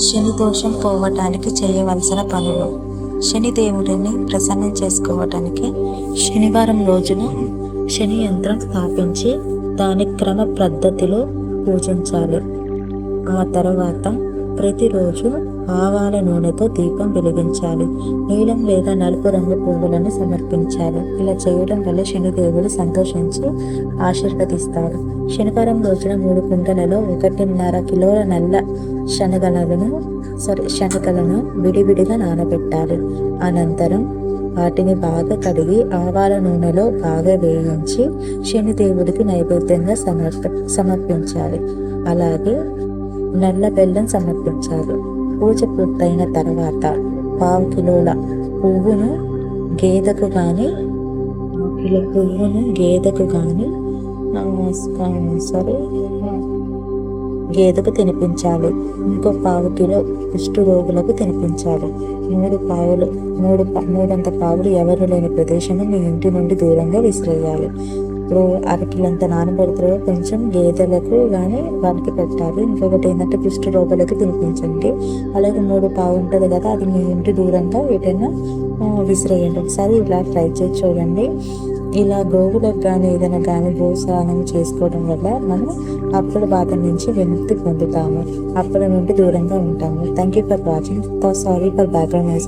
శని దోషం పోవటానికి చేయవలసిన పనులు. శని దేవుడిని ప్రసన్నం చేసుకోవటానికి శనివారం రోజున శని యంత్రం స్థాపించి దాని క్రమ పద్ధతిలో పూజించాలి. ఆ తర్వాత ప్రతిరోజు ఆవాల నూనెతో దీపం వెలిగించాలి. నీలం లేదా నలుపు రంగు పువ్వులను సమర్పించాలి. ఇలా చేయడం వల్ల శనిదేవుడు సంతోషించి ఆశీర్వదిస్తాడు. శనివారం రోజున 3 కుండలలో 1.5 కిలోల నల్ల శనగలను విడివిడిగా నానబెట్టాలి. అనంతరం వాటిని బాగా కడిగి ఆవాల నూనెలో బాగా వేయించి శనిదేవుడికి నైవేద్యంగా సమర్పించాలి. అలాగే నల్ల బెల్లం సమర్పించాలి. పూజ పూర్తయిన తర్వాత 1/2 కిలోల పువ్వును గేదెకు తినిపించాలి. ఇంకో 1/2 కిలో కుష్టు రోగులకు తినిపించాలి. 3 పావులు ఎవరు లేని ప్రదేశంలో మీ ఇంటి నుండి దూరంగా విసిరేయాలి. ఇప్పుడు 1/2 కిలోంత నానబెడుతులో కొంచెం గేదెలకు కానీ వారికి పెట్టాలి. ఇంకొకటి ఏంటంటే కుష్టు రోగులకు తినిపించండి. అలాగే 3 పావు ఉంటుంది కదా, అది మీ ఇంటి దూరంగా ఏదైనా విసిరేయండి. ఒకసారి ఇలా ట్రై చేసి చూడండి. ఇలా గోవులకు కానీ ఏదైనా కానీ గోస్నానం చేసుకోవడం వల్ల మనం అప్పుల బాధ నుంచి విముక్తి పొందుతాము. అప్పుల నుండి దూరంగా ఉంటాము. Thank you for watching. Sorry for background noise.